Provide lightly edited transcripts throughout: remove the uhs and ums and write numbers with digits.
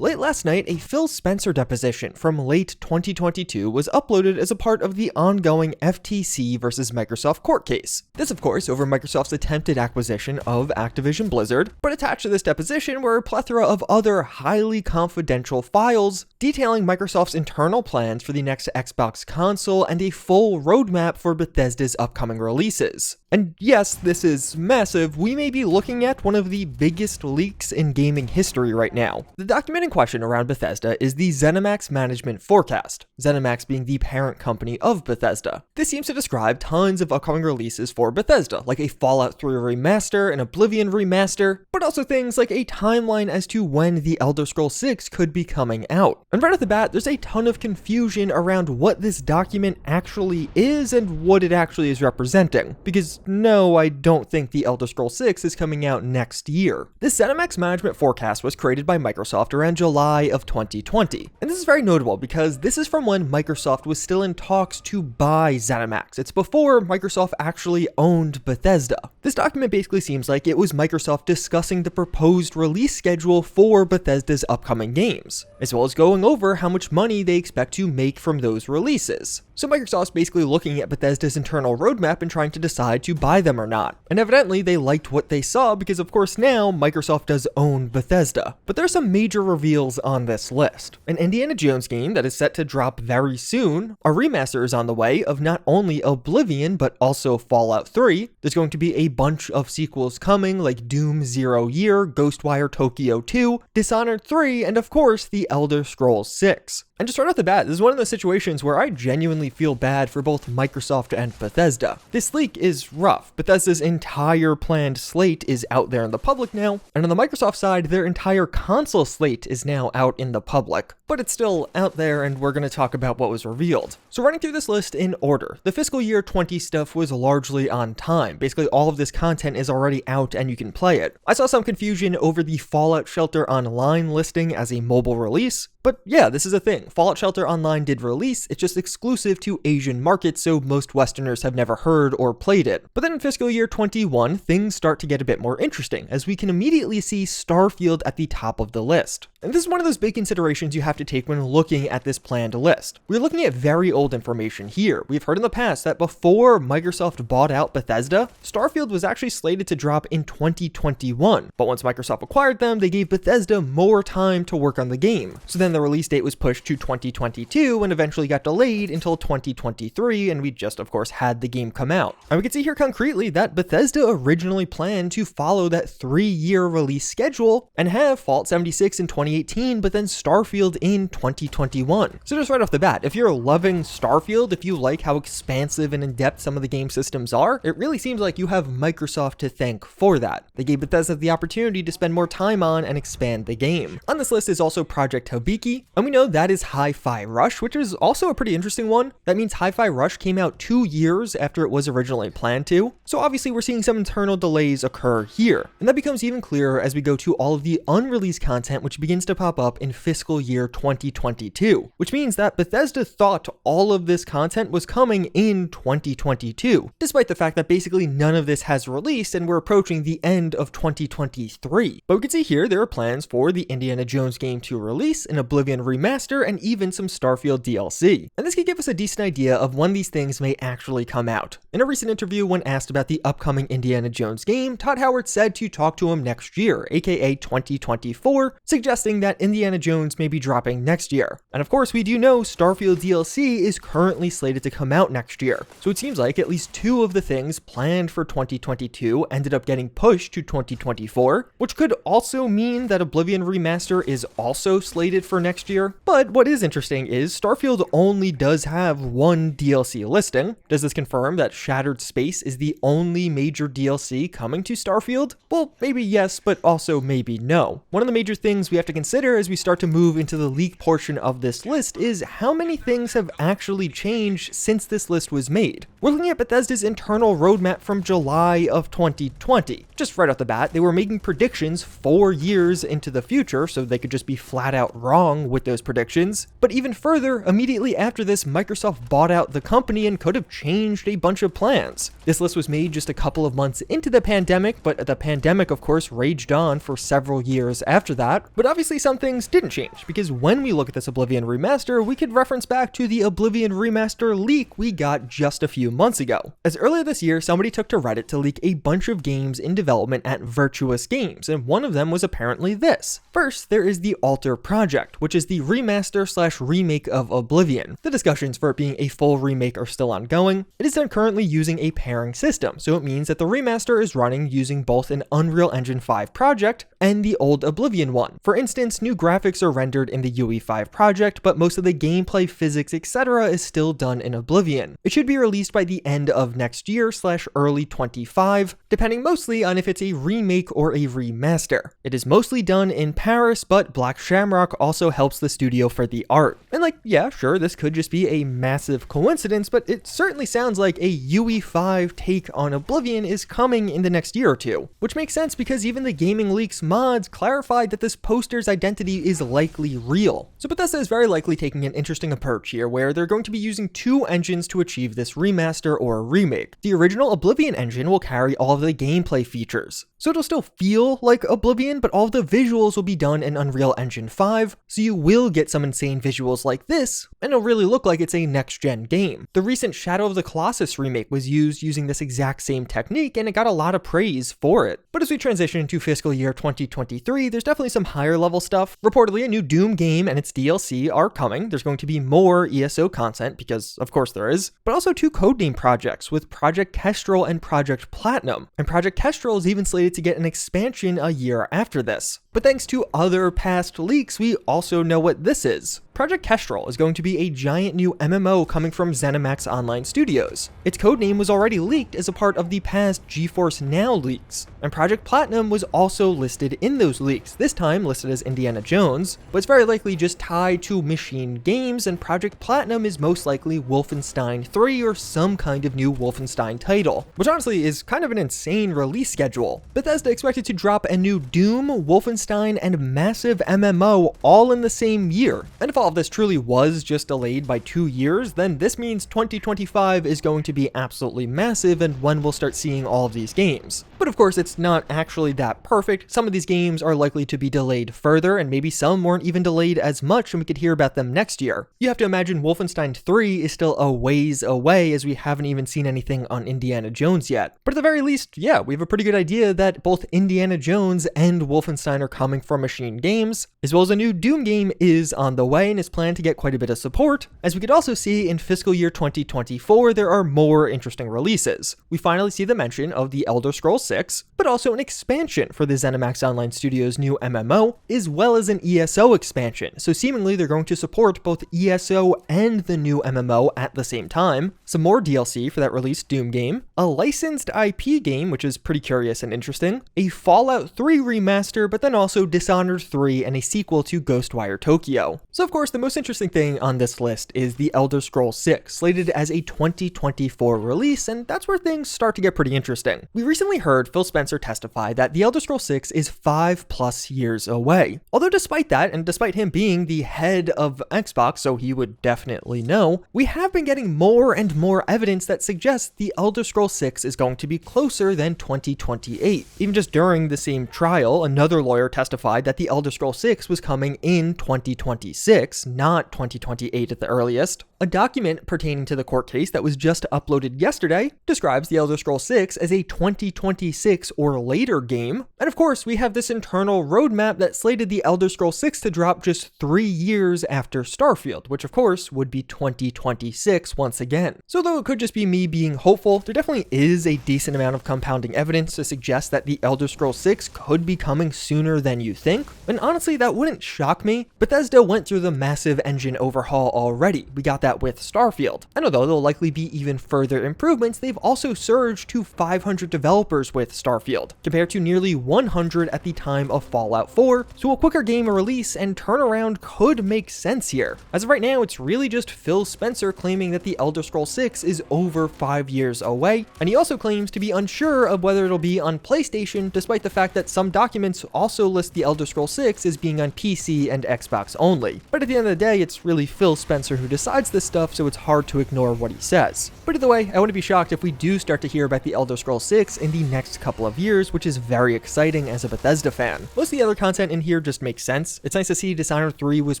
Late last night, a Phil Spencer deposition from late 2022 was uploaded as a part of the ongoing FTC versus Microsoft court case. This, of course, over Microsoft's attempted acquisition of Activision Blizzard, but attached to this deposition were a plethora of other highly confidential files detailing Microsoft's internal plans for the next Xbox console and a full roadmap for Bethesda's upcoming releases. And yes, this is massive. We may be looking at one of the biggest leaks in gaming history right now. The document in question around Bethesda is the ZeniMax Management Forecast, ZeniMax being the parent company of Bethesda. This seems to describe tons of upcoming releases for Bethesda, like a Fallout 3 remaster, an Oblivion remaster, but also things like a timeline as to when The Elder Scrolls 6 could be coming out. And right off the bat, there's a ton of confusion around what this document actually is and what it actually is representing, because no, I don't think The Elder Scrolls 6 is coming out next year. This ZeniMax Management Forecast was created by Microsoft around July of 2020. And this is very notable because this is from when Microsoft was still in talks to buy ZeniMax. It's before Microsoft actually owned Bethesda. This document basically seems like it was Microsoft discussing the proposed release schedule for Bethesda's upcoming games, as well as going over how much money they expect to make from those releases. So Microsoft's basically looking at Bethesda's internal roadmap and trying to decide to buy them or not. And evidently they liked what they saw because of course now Microsoft does own Bethesda. But there's some major reveals on this list. An Indiana Jones game that is set to drop very soon, a remaster is on the way of not only Oblivion but also Fallout 3. There's going to be a bunch of sequels coming like Doom Zero Year, Ghostwire Tokyo 2, Dishonored 3, and of course The Elder Scrolls 6. And just right off the bat, this is one of those situations where I genuinely feel bad for both Microsoft and Bethesda. This leak is rough. Bethesda's entire planned slate is out there in the public now, and on the Microsoft side, their entire console slate is now out in the public. But it's still out there, and we're going to talk about what was revealed. So running through this list in order, the fiscal year 20 stuff was largely on time. Basically, all of this content is already out and you can play it. I saw some confusion over the Fallout Shelter Online listing as a mobile release, but yeah, this is a thing. Fallout Shelter Online did release, it's just exclusive to Asian markets, so most Westerners have never heard or played it. But then in fiscal year 21, things start to get a bit more interesting, as we can immediately see Starfield at the top of the list. And this is one of those big considerations you have to take when looking at this planned list. We're looking at very old information here. We've heard in the past that before Microsoft bought out Bethesda, Starfield was actually slated to drop in 2021. But once Microsoft acquired them, they gave Bethesda more time to work on the game. So then the release date was pushed to 2022 and eventually got delayed until 2023, and we just of course had the game come out. And we can see here concretely that Bethesda originally planned to follow that 3-year release schedule and have Fallout 76 in 2018, but then Starfield in 2021. So just right off the bat, if you're loving Starfield, if you like how expansive and in-depth some of the game systems are, it really seems like you have Microsoft to thank for that. They gave Bethesda the opportunity to spend more time on and expand the game. On this list is also Project Hibiki, and we know that is Hi-Fi Rush, which is also a pretty interesting one. That means Hi-Fi Rush came out 2 years after it was originally planned to. So obviously we're seeing some internal delays occur here. And that becomes even clearer as we go to all of the unreleased content which begins to pop up in fiscal year 2022, which means that Bethesda thought all of this content was coming in 2022, despite the fact that basically none of this has released and we're approaching the end of 2023. But we can see here there are plans for the Indiana Jones game to release, an Oblivion remaster, and even some Starfield DLC. And this could give us a decent idea of when these things may actually come out. In a recent interview, when asked about the upcoming Indiana Jones game, Todd Howard said to talk to him next year, aka 2024, suggesting that Indiana Jones may be dropping next year. And of course, we do know Starfield DLC is currently slated to come out next year. So it seems like at least 2 of the things planned for 2022 ended up getting pushed to 2024, which could also mean that Oblivion Remaster is also slated for next year. But what is interesting is Starfield only does have 1 DLC listing. Does this confirm that Shattered Space is the only major DLC coming to Starfield? Well, maybe yes, but also maybe no. One of the major things we have to consider as we start to move into the leak portion of this list is how many things have actually changed since this list was made. We're looking at Bethesda's internal roadmap from July of 2020. Just right off the bat, they were making predictions 4 years into the future, so they could just be flat out wrong with those predictions. But even further, immediately after this, Microsoft Microsoft bought out the company and could have changed a bunch of plans. This list was made just a couple of months into the pandemic, but the pandemic of course raged on for several years after that. But obviously some things didn't change, because when we look at this Oblivion remaster, we could reference back to the Oblivion Remaster leak we got just a few months ago. As earlier this year, somebody took to Reddit to leak a bunch of games in development at Virtuous Games, and one of them was apparently this. First, there is the Alter project, which is the remaster/remake of Oblivion. The discussions for it being a full remake are still ongoing. It is done currently using a pairing system, so it means that the remaster is running using both an Unreal Engine 5 project and the old Oblivion one. For instance, new graphics are rendered in the UE5 project, but most of the gameplay, physics, etc. is still done in Oblivion. It should be released by the end of next year/early 25, depending mostly on if it's a remake or a remaster. It is mostly done in Paris, but Black Shamrock also helps the studio for the art. And yeah, sure, this could just be a massive coincidence, but it certainly sounds like a UE5 take on Oblivion is coming in the next year or two, which makes sense because even the Gaming Leaks mods clarified that this poster's identity is likely real. So Bethesda is very likely taking an interesting approach here, where they're going to be using two engines to achieve this remaster or remake. The original Oblivion engine will carry all of the gameplay features, so it'll still feel like Oblivion, but all of the visuals will be done in Unreal Engine 5, so you will get some insane visuals like this, and it'll really look like it's a next-gen game. The recent Shadow of the Colossus remake was used using this exact same technique, and it got a lot of praise for it. But as we transition into fiscal year 2023, there's definitely some higher level stuff. Reportedly, a new Doom game and its DLC are coming. There's going to be more ESO content, because of course there is, but also two codename projects with Project Kestrel and Project Platinum. And Project Kestrel is even slated to get an expansion a year after this. But thanks to other past leaks, we also know what this is. Project Kestrel is going to be a giant new MMO coming from ZeniMax Online Studios. Its codename was already leaked as a part of the past GeForce Now leaks, and Project Platinum was also listed in those leaks, this time listed as Indiana Jones, but it's very likely just tied to Machine Games, and Project Platinum is most likely Wolfenstein 3 or some kind of new Wolfenstein title, which honestly is kind of an insane release schedule. Bethesda expected to drop a new Doom, Wolfenstein, and massive MMO all in the same year, and if all of this truly was just delayed by 2 years, then this means 2025 is going to be absolutely massive and when we'll start seeing all of these games. But of course, it's not actually that perfect. Some of these games are likely to be delayed further, and maybe some weren't even delayed as much and we could hear about them next year. You have to imagine Wolfenstein 3 is still a ways away, as we haven't even seen anything on Indiana Jones yet. But at the very least, yeah, we have a pretty good idea that both Indiana Jones and Wolfenstein are coming from Machine Games, as well as a new Doom game is on the way and is planned to get quite a bit of support. As we could also see in fiscal year 2024, there are more interesting releases. We finally see the mention of the Elder Scrolls 6, but also an expansion for the ZeniMax Online Studios' new MMO, as well as an ESO expansion, so seemingly they're going to support both ESO and the new MMO at the same time, some more DLC for that released Doom game, a licensed IP game, which is pretty curious and interesting, a Fallout 3 remaster, but then also Dishonored 3 and a sequel to Ghostwire Tokyo. So of course, the most interesting thing on this list is the Elder Scrolls 6, slated as a 2024 release, and that's where things start to get pretty interesting. We recently heard Phil Spencer testify that the Elder Scrolls 6 is 5+ years away. Although despite that, and despite him being the head of Xbox, so he would definitely know, we have been getting more and more evidence that suggests the Elder Scrolls 6 is going to be closer than 2028. Even just during the same trial, another lawyer testified that the Elder Scrolls 6 was coming in 2026, not 2028 at the earliest. A document pertaining to the court case that was just uploaded yesterday describes the Elder Scrolls 6 as a 2026 or later game. And of course, we have this internal roadmap that slated the Elder Scrolls 6 to drop just 3 years after Starfield, which of course would be 2026 once again. So though it could just be me being hopeful, there definitely is a decent amount of compounding evidence to suggest that the Elder Scrolls 6 could be coming sooner than you think. And honestly, that wouldn't shock me. Bethesda went through the massive engine overhaul already. We got that with Starfield. And although there'll likely be even further improvements, they've also surged to 500 developers with Starfield, compared to nearly 100 at the time of Fallout 4, so a quicker game release and turnaround could make sense here. As of right now, it's really just Phil Spencer claiming that the Elder Scrolls 6 is over 5 years away, and he also claims to be unsure of whether it'll be on PlayStation, despite the fact that some documents also list the Elder Scrolls 6 as being on PC and Xbox only. But at the the end of the day, it's really Phil Spencer who decides this stuff, so it's hard to ignore what he says. But either way, I wouldn't be shocked if we do start to hear about The Elder Scrolls 6 in the next couple of years, which is very exciting as a Bethesda fan. Most of the other content in here just makes sense. It's nice to see Dishonored 3 was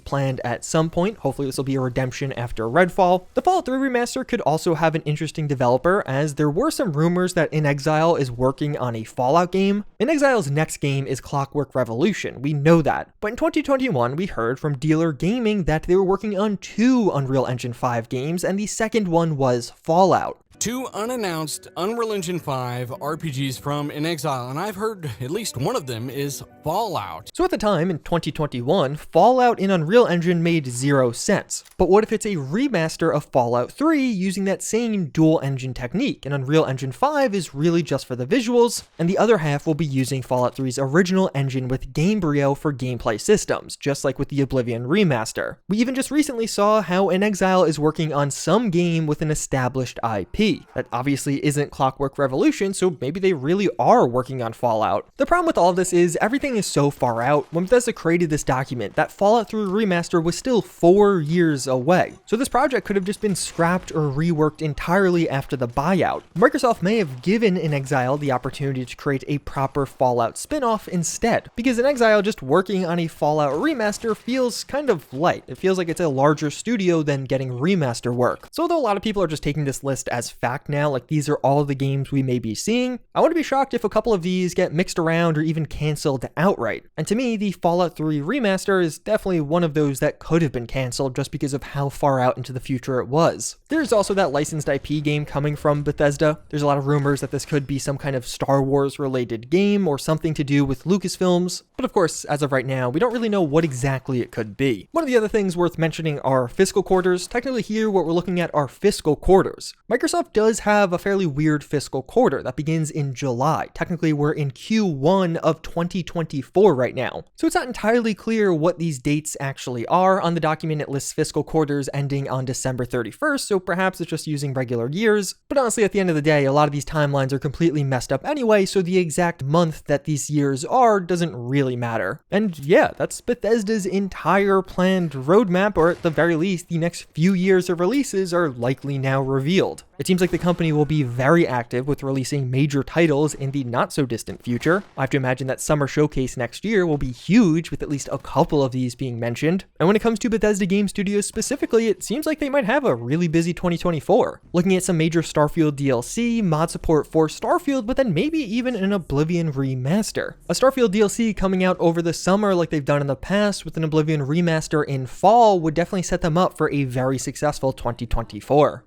planned at some point. Hopefully this will be a redemption after Redfall. The Fallout 3 remaster could also have an interesting developer, as there were some rumors that inXile is working on a Fallout game. inXile's next game is Clockwork Revolution, we know that. But in 2021, we heard from Dealer Gaming that they were working on 2 Unreal Engine 5 games, and the second one was Fallout. 2 unannounced Unreal Engine 5 RPGs from inXile, and I've heard at least one of them is Fallout. So at the time, in 2021, Fallout in Unreal Engine made 0 sense. But what if it's a remaster of Fallout 3 using that same dual engine technique, and Unreal Engine 5 is really just for the visuals, and the other half will be using Fallout 3's original engine with Gamebryo for gameplay systems, just like with the Oblivion remaster. We even just recently saw how inXile is working on some game with an established IP. That obviously isn't Clockwork Revolution, so maybe they really are working on Fallout. The problem with all of this is everything is so far out. When Bethesda created this document, that Fallout 3 remaster was still 4 years away. So this project could have just been scrapped or reworked entirely after the buyout. Microsoft may have given inXile the opportunity to create a proper Fallout spin-off instead, because inXile just working on a Fallout remaster feels kind of light. It feels like it's a larger studio than getting remaster work. So although a lot of people are just taking this list as fact now, like these are all the games we may be seeing, I wouldn't be shocked if a couple of these get mixed around or even canceled outright. And to me, the Fallout 3 remaster is definitely one of those that could have been canceled just because of how far out into the future it was. There's also that licensed IP game coming from Bethesda. There's a lot of rumors that this could be some kind of Star Wars related game or something to do with Lucasfilms, but of course, as of right now, we don't really know what exactly it could be. One of the other things worth mentioning are fiscal quarters. Technically here, what we're looking at are fiscal quarters. Microsoft does have a fairly weird fiscal quarter that begins in July. Technically, we're in Q1 of 2024 right now. So it's not entirely clear what these dates actually are. On the document, it lists fiscal quarters ending on December 31st, so perhaps it's just using regular years. But honestly, at the end of the day, a lot of these timelines are completely messed up anyway, so the exact month that these years are doesn't really matter. And yeah, that's Bethesda's entire planned roadmap, or at the very least, the next few years of releases are likely now revealed. It seems like the company will be very active with releasing major titles in the not so distant future. I have to imagine that summer showcase next year will be huge, with at least a couple of these being mentioned. And when it comes to Bethesda Game Studios specifically, it seems like they might have a really busy 2024. Looking at some major Starfield DLC, mod support for Starfield, but then maybe even an Oblivion remaster. A Starfield DLC coming out over the summer like they've done in the past with an Oblivion remaster in fall would definitely set them up for a very successful 2024.